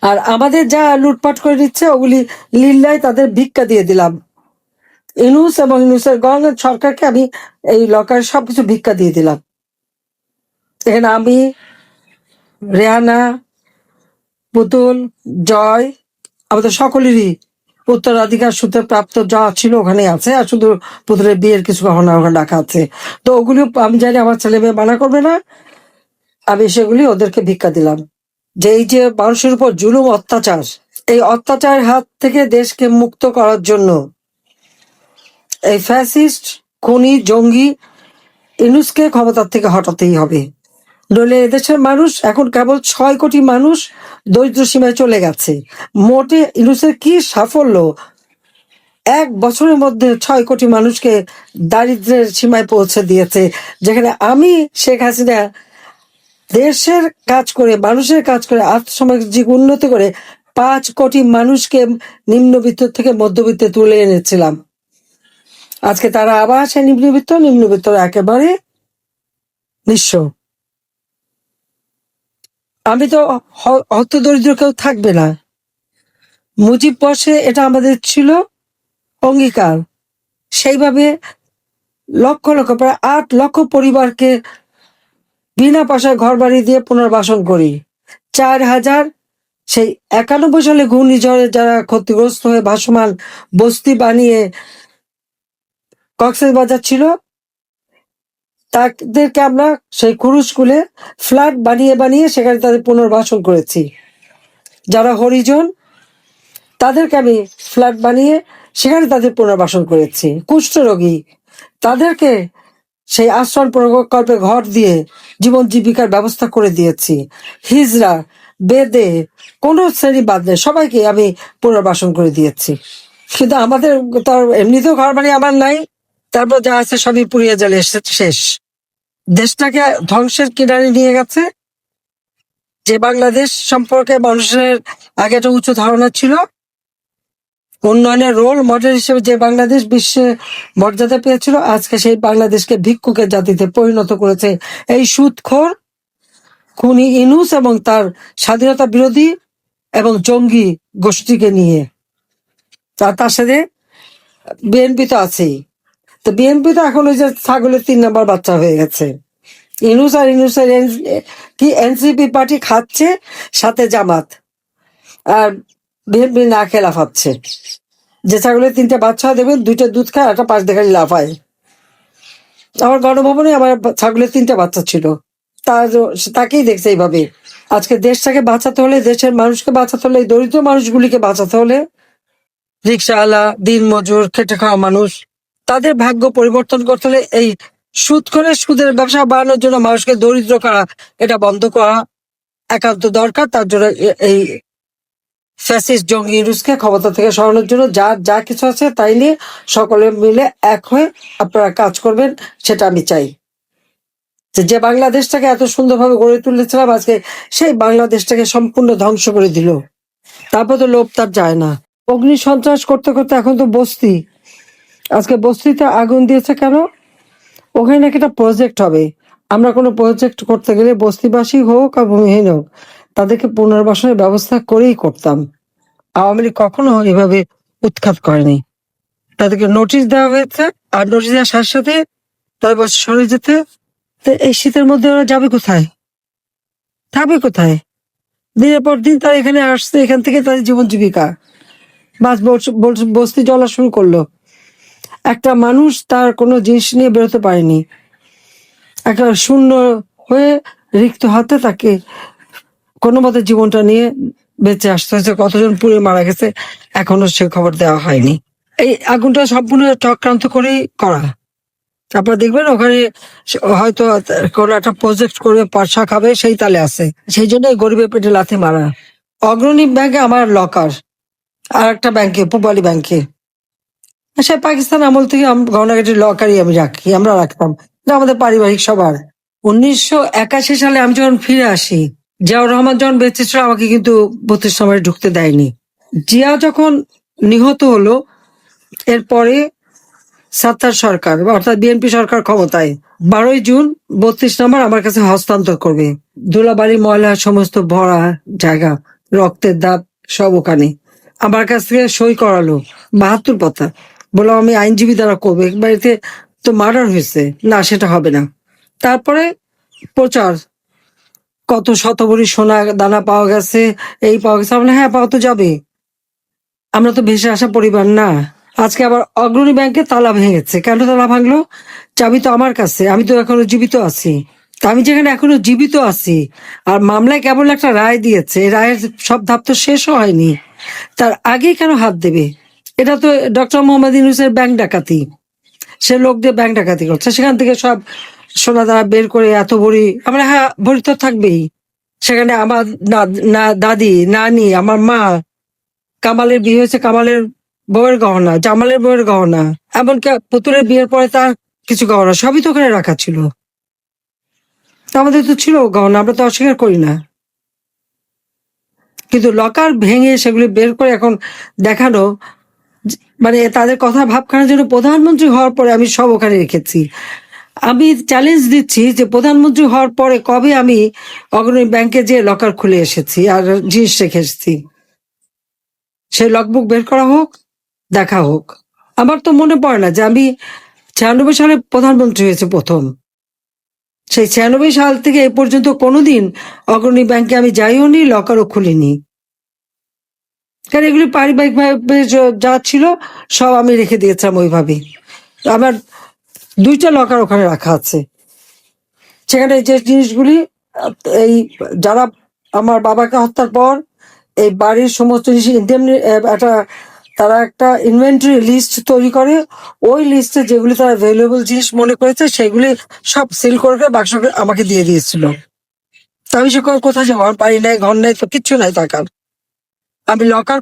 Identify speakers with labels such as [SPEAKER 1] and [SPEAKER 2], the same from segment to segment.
[SPEAKER 1] আর আমাদের যা লুটপাট করে দিচ্ছে ওগুলি লিল্লায় তাদের ভিক্ষা দিয়ে দিলাম। ইউনূস এবং ইউনূসের গভর্নমেন্ট সরকারকে আমি এই লকারে সবকিছু ভিক্ষা দিয়ে দিলাম। এখানে আমি, রেহানা, পুতুল, জয়, আমাদের সকলেরই উত্তরাধিকার সূত্রে প্রাপ্ত যা ছিল ওখানে আছে, আর শুধু পুতুলের বিয়ের কিছু গহনা ওখানে রাখা আছে। তো ওগুলো আমি জানি আমার ছেলে মেয়ে মানা করবে না, আমি সেগুলি ওদেরকে ভিক্ষা দিলাম। যে এই যে মানুষের উপর জুলুম অত্যাচার, এই অত্যাচারের হাত থেকে দেশকে মুক্ত করার জন্য এই ফ্যাসিস্ট খুনি জঙ্গি ইউনূসকে ক্ষমতার থেকে হটাতেই হবে। নইলে এদেশের মানুষ এখন কেবল 6 কোটি মানুষ দরিদ্র সীমায় চলে গেছে। মোটে ইউনূসের কি সাফল্য, 1 বছরের মধ্যে 6 কোটি মানুষকে দারিদ্র্যের সীমায় পৌঁছে দিয়েছে। যেখানে আমি শেখ হাসিনা দেশের কাজ করে, মানুষের কাজ করে, আর্থসামাজিক উন্নতি করে 5 কোটি মানুষকে নিম্নবিত্ত থেকে মধ্যবিত্তে তুলে এনেছিলাম। আজকে তারা আবার সে নিম্নবিত্ত একেবারে নিঃস্ব। আমি তো হতদরিদ্র কেউ থাকবে না। মুজিব বর্ষে এটা আমাদের ছিল অঙ্গীকার, সেইভাবে লক্ষ লক্ষ প্রায় 8 লক্ষ পরিবারকে বিনা পয়সায় ঘর বাড়ি দিয়ে পুনর্বাসন করি। 4000 সেই 91 সালে ঘূর্ণিঝড়ে যারা ক্ষতিগ্রস্ত হয়ে ভাসমান বস্তি বানিয়ে কক্সবাজার ছিল, তাদেরকে আমরা সেই কুরু স্কুলে ফ্ল্যাট বানিয়ে বানিয়ে সেখানে তাদের পুনর্বাসন করেছি। যারা হরিজন তাদেরকে আমি ফ্ল্যাট বানিয়ে সেখানে তাদের পুনর্বাসন করেছি। কুষ্ঠরোগী তাদেরকে সেই আশ্রয় প্রকল্পে ঘর দিয়ে জীবন জীবিকার ব্যবস্থা করে দিয়েছি। হিজড়া, বেদে, কোনো শ্রেণী বাদ নেই, সবাইকে আমি পুনর্বাসন করে দিয়েছি। কিন্তু আমাদের তার এমনিতেও ঘর বাড়ি আমার নাই, তারপর যা আছে সবই পুড়িয়ে জ্বালিয়ে শেষ। দেশটাকে ধ্বংসের কিনারে নিয়ে গেছে। যে বাংলাদেশ সম্পর্কে মানুষের আগে একটা উচ্চ ধারণা ছিল, উন্নয়নের রোল মডেল হিসেবে যে বাংলাদেশ বিশ্বে মর্যাদা পেয়েছিল, আজকে সেই বাংলাদেশকে ভিক্ষুকের জাতিতে পরিণত করেছে এই সুদখোর খুনি ইউনূস এবং তার স্বাধীনতা বিরোধী এবং জঙ্গি গোষ্ঠীকে নিয়ে। তার সাথে বিএনপি তো আছেই। তো বিএনপি তো এখন ওই যে ছাগলের 3 নম্বর বাচ্চা হয়ে গেছে। ইউনূস আর ইউনূসের কি এনসিপি পার্টি খাচ্ছে, সাথে জামাত, আর বিএনপি না খেয়ে লাফাচ্ছে। যে ছাগলের 3টে বাচ্চা দেখবেন, 2টা দুধ খায়, একটা পাশ দেখালি লাফায়। আমার গণভবনে আমার ছাগলের 3টে বাচ্চা ছিল, তাকেই দেখছে এইভাবে। আজকে দেশটাকে বাঁচাতে হলে, দেশের মানুষকে বাঁচাতে হলে, দরিদ্র মানুষগুলিকে বাঁচাতে হলে, রিক্সাওয়ালা, দিন মজুর, খেটে খাওয়া মানুষ, তাদের ভাগ্য পরিবর্তন করতে হলে এই সুদের ব্যবসা বাড়ানোর জন্য মানুষকে দরিদ্র করা, এটা বন্ধ করা একান্ত দরকার। তার জন্য এই ফ্যাসিস্ট জঙ্গি ইউনূসকে ক্ষমতা থেকে সরানোর জন্য যা কিছু আছে তাই নিয়ে সকলে মিলে এক হয়ে আপনারা কাজ করবেন, সেটা আমি চাই। যে বাংলাদেশটাকে এত সুন্দরভাবে গড়ে তুলেছিলাম, আজকে সেই বাংলাদেশটাকে সম্পূর্ণ ধ্বংস করে দিল। তারপর তো লোভ তার যায় না। অগ্নি সন্ত্রাস করতে করতে এখন তো বস্তি, আজকে বস্তিতে আগুন দিয়েছে কেন? ওখানে নাকি একটা প্রজেক্ট হবে। আমরা কোনো প্রজেক্ট করতে গেলে বস্তিবাসী হোক আর ভূমিহীন হোক, তাদেরকে পুনর্বাসনের ব্যবস্থা করেই করতাম। আওয়ামী লীগ কখনো এভাবে উৎখাত করেনি। তাদেরকে নোটিশ দেওয়া হয়েছে, আর নোটিশ দেওয়ার সাথে সাথে তাদের সরে যেতে। এই শীতের মধ্যে ওরা যাবে কোথায়, থাকবে কোথায়? দিনের পর দিন তারা এখানে আসছে, এখান থেকে তাদের জীবন জীবিকা। বাস বস্তি জ্বলা শুরু করলো। একটা মানুষ তার কোনো জিনিস নিয়ে বেরোতে পারেনি, একটা শূন্য হয়ে রিক্ত হাতে তাকে কোনো মতে জীবনটা নিয়ে বেঁচে আসতে হয়েছে। কতজন পুড়ে মারা গেছে এখনো সে খবর দেওয়া হয়নি। এই আগুনটা সম্পূর্ণ চক্রান্ত করেই করা। তারপর দেখবেন ওখানে হয়তো কোনো একটা প্রজেক্ট করে পয়সা খাবে, সেই তালে আছে। সেই জন্য গরিবের পেটে লাথি মারা। অগ্রণী ব্যাংকে আমার লকার, আর একটা ব্যাংকে, পূবালী ব্যাংকে, সে পাকিস্তান আমল থেকে গহনাগাটির লকারই আমরা রাখতাম, আমাদের পারিবারিক সবার। 1981 সালে আমি যখন ফিরে আসি, জিয়াউর রহমান যখন বেঁচে ছিল আমাকে কিন্তু 32 নম্বরে ঢুকতে দেয়নি। জিয়া যখন নিহত হলো, এরপরে সাত্তার সরকার অর্থাৎ বিএনপি সরকার ক্ষমতায়, 12ই জুন 32 নম্বর আমার কাছে হস্তান্তর করবে। ধুলাবাড়ি ময়লা সমস্ত ভরা জায়গা, রক্তের দাগ সব ওখানে। আমার কাছ থেকে সই করালো 72 পাতা, বললাম আমি আইনজীবী দ্বারা করবো, এক বাড়িতে তো মার্ডার হয়েছে, না সেটা হবে না। তারপরে প্রচার, কত শতভরি সোনা দানা পাওয়া গেছে, এই পাওয়া গেছে। আমরা হ্যাঁ, পাওয়া তো যাবে, আমরা তো ভেসে আসা পরিবার না। আজকে আবার অগ্রণী ব্যাংকে তালা ভেঙেছে, কেন তালা ভাঙলো? চাবি তো আমার কাছে, আমি তো এখনো জীবিত আছি। তা আমি যেখানে এখনো জীবিত আছি, আর মামলায় কেবল একটা রায় দিয়েছে, এই রায়ের সব ধাপ তো শেষও হয়নি, তার আগেই কেন হাত দেবে? এটা তো ডক্টর মোহাম্মদ ইউনূসের ব্যাংক ডাকাতি, সে লোক দিয়ে ব্যাংক ডাকাতি করছে, সেখান থেকে সব সোনা দানা বের করে এত ভরি। আমরা হ্যাঁ, ভরি তো থাকবেই। সেখানে আমার দাদি, নানি, আমার মা, কামালের বিয়ে হয়েছে, কামালের বউয়ের গহনা, জামালের বউয়ের গহনা, এমনকি পুতুলের বিয়ের পরে তার কিছু গহনা সবই তো ওখানে রাখা ছিল। তা আমাদের তো ছিল গহনা, আমরা তো অস্বীকার করি না। কিন্তু লকার ভেঙে সেগুলি বের করে এখন দেখানো, মানে তাদের কথা ভাবখানার জন্য প্রধানমন্ত্রী হওয়ার পরে আমি সব ওখানে রেখেছি। আমি চ্যালেঞ্জ দিচ্ছি যে প্রধানমন্ত্রী হওয়ার পরে কবে আমি অগ্রণী ব্যাংকে যে লকার খুলে এসেছি আর জিনিস রেখে এসেছি, সেই লগবুক বের করা হোক, দেখা হোক। আমার তো মনে পড়ে না যে আমি 96 সালে প্রধানমন্ত্রী হয়েছে প্রথম, সেই 96 সাল থেকে এ পর্যন্ত কোনোদিন অগ্রণী ব্যাংকে আমি যাইও নি, লকারও খুলিনি। কারণ এগুলি পারিবারিক ভাবে যা ছিল সব আমি রেখে দিয়েছিলাম ওইভাবে। আমার 2টা লকার ওখানে রাখা আছে, সেখানে যে জিনিসগুলি এই যারা আমার বাবাকে হত্যার পর এই বাড়ির সমস্ত জিনিস একটা, তারা একটা ইনভেন্টরি লিস্ট তৈরি করে, ওই লিস্টে যেগুলি তারা ভ্যালুয়েবল জিনিস মনে করেছে সেগুলি সব সিল করে বাক্স আমাকে দিয়ে দিয়েছিল। তা আমি সে কোথায় যাবো? আমার বাড়ি নাই, ঘর নাই, তো কিচ্ছু নাই টাকার। আমি লকার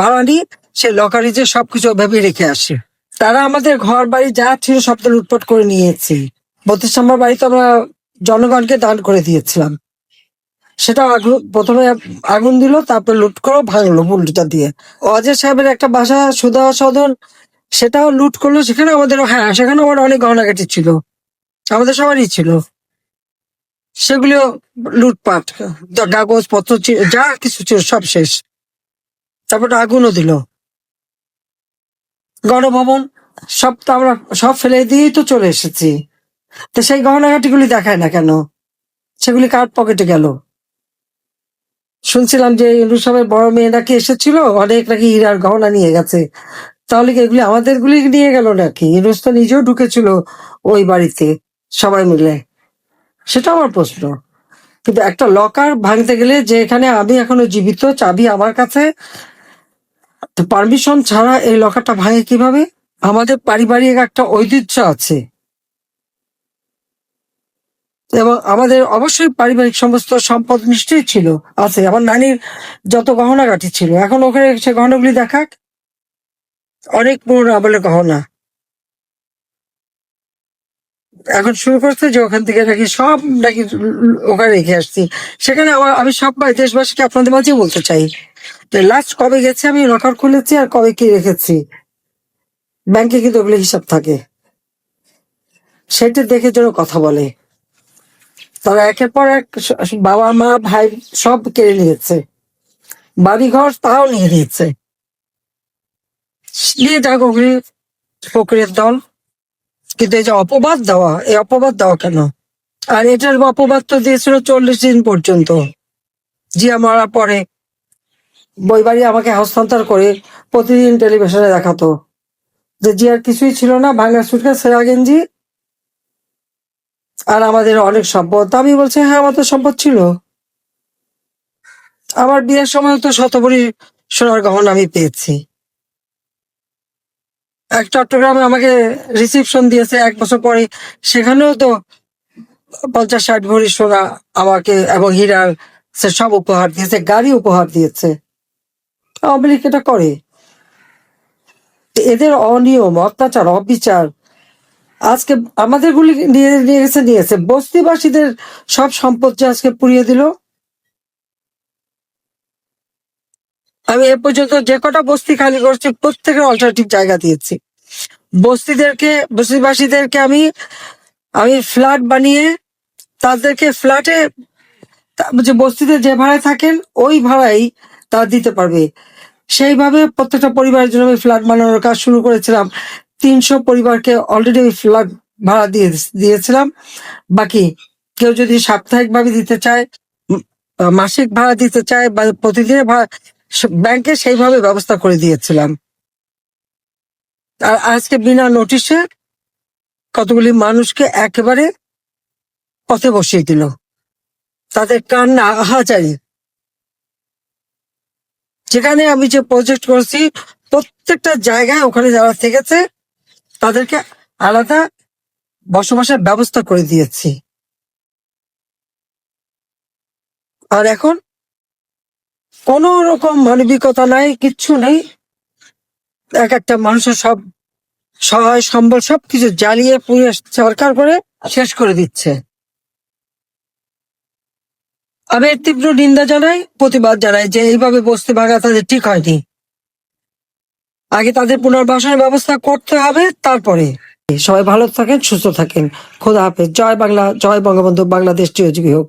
[SPEAKER 1] ভাড়া নিই, সেই লকারে যে সবকিছু ভেবে রেখে আসি। তারা আমাদের ঘর বাড়ি যা ছিল সব তো লুটপাট করে নিয়েছি। 32 নম্বর বাড়ি তো আমরা জনগণকে দান করে দিয়েছিলাম, সেটা প্রথমে আগুন দিল, তারপর লুট করে ভাঙলো বুলডোজার দিয়ে। অজয় সাহেবের একটা বাসা সুধা সদন, সেটাও লুট করলো, সেখানে আমাদের, হ্যাঁ সেখানে আমার অনেক গহনাগাটি ছিল, আমাদের সবারই ছিল, সেগুলিও লুটপাট, কাগজ পত্র যা কিছু ছিল সব শেষ। তারপর আগুনও দিল গণভবন, সব তো আমরা সব ফেলে দিয়েই তো চলে এসেছি। তো সেই গহনাগাটিগুলি দেখায় না কেন? সেগুলি কার পকেটে গেল? শুনছিলাম যে ইন্দু সাহেবের বড় মেয়ে নাকি এসেছিল, অনেক নাকি হীরার গহনা নিয়ে গেছে। তাহলে কি এগুলি আমাদের গুলি নিয়ে গেল নাকি? ইনুস তো নিজেও ঢুকেছিল ওই বাড়িতে সবাই মিলে, সেটা আমার প্রশ্ন। কিন্তু একটা লকার ভাঙতে গেলে, যে এখানে আমি এখনো জীবিত, চাবি আমার কাছে, পারমিশন ছাড়া এই লকারটা ভাঙে কিভাবে? আমাদের পারিবারিক একটা ঐতিহ্য আছে, এবং আমাদের অবশ্যই পারিবারিক সমস্ত সম্পদ নিশ্চয়ই ছিল, আছে। আমার নানির যত গহনাগাটি ছিল, এখন ওখানে সে গহনাগুলি দেখাক, অনেক পুরনো আমলের গহনা। এখন শুরু করছে যে ওখান থেকে নাকি সব নাকি ওখানে রেখে আসছি। সেখানে আমি সব দেশবাসীকে আপনাদের মাঝে বলতে চাই যে লাস্ট কবে গেছে আমি লকার খুলেছি আর কবে কি রেখেছি, ব্যাংকে কিন্তু ওগুলো হিসাব থাকে, সেটা দেখে যেন কথা বলে। তারা একের পর এক বাবা মা ভাই সব কেড়ে নিয়েছে, বাড়িঘর তাও নিয়ে নিয়েছে, নিয়ে যাক ওগুলি ফকরের দল। কিন্তু এই যে অপবাদ দেওয়া, এই অপবাদ দেওয়া কেন? আর এটার অপবাদ তো দিয়েছিল 40 দিন পর্যন্ত, জিয়া মারা পরে বই বাড়ি আমাকে হস্তান্তর করে প্রতিদিন টেলিভিশনে দেখাতো যে জিয়ার কিছুই ছিল না, ভাঙা সুটকেস, সেরা গেঞ্জি, আর আমাদের অনেক সম্পদ। আমি বলছি হ্যাঁ, আমার তো সম্পদ ছিল, আমার বিয়ের সময় তো শতভরি সোনার গহনা আমি পেয়েছি। এক চট্টগ্রামে আমাকে রিসিপশন দিয়েছে 1 বছর পরে, সেখানেও তো 50-60 ভরি সোনা আমাকে এবং হীরার সে সব উপহার দিয়েছে, গাড়ি উপহার দিয়েছে। আওয়ামী লীগ এটা করে। এদের অনিয়ম, অত্যাচার, অবিচার আজকে আমাদের গুলি নিয়েছে বস্তিবাসীদের সব সম্পদ যে আজকে পুড়িয়ে দিল। আমি এ পর্যন্ত যে কটা বস্তি খালি করছি প্রত্যেকের অল্টারনেটিভ জায়গা দিয়েছি। বস্তিবাসীদেরকে আমি ফ্ল্যাট বানিয়ে তাদেরকে ফ্ল্যাটে যে বস্তিতে যে ভাড়ায় থাকেন ওই ভাড়াই তারা দিতে পারবে। সেইভাবে প্রত্যেকটা পরিবারের জন্য আমি ফ্ল্যাট বানানোর কাজ শুরু করেছিলাম। 300 পরিবারকে অলরেডি ফ্ল্যাট ভাড়া দিয়েছিলাম। বাকি কেউ যদি সাপ্তাহিক ভাবে দিতে চায়, মাসিক ভাড়া দিতে চায় বা প্রতিদিনের ভাড়া, ব্যাংকে সেইভাবে ব্যবস্থা করে দিয়েছিলাম। আর আজকে বিনা নোটিশে কতগুলি মানুষকে একেবারে পথে বসিয়ে দিল, তাদের কান্না আহাজারি। যেখানে আমি যে প্রজেক্ট করছি প্রত্যেকটা জায়গায় ওখানে যারা থেকেছে তাদেরকে আলাদা বসবাসের ব্যবস্থা করে দিয়েছি। আর এখন কোন রকম মানবিকতা নাই, কিচ্ছু নেই। এক একটা মানুষের সব সহায় সম্বল সবকিছু জ্বালিয়ে পুড়িয়ে সরকার করে শেষ করে দিচ্ছে। আমি এর তীব্র নিন্দা জানাই, প্রতিবাদ জানাই যে এইভাবে বস্তি ভাঙা তাদের ঠিক হয়নি। আগে তাদের পুনর্বাসনের ব্যবস্থা করতে হবে, তারপরে। সবাই ভালো থাকেন, সুস্থ থাকেন। খোদা হাফেজ। জয় বাংলা, জয় বঙ্গবন্ধু, বাংলাদেশ চিরজীবী হোক।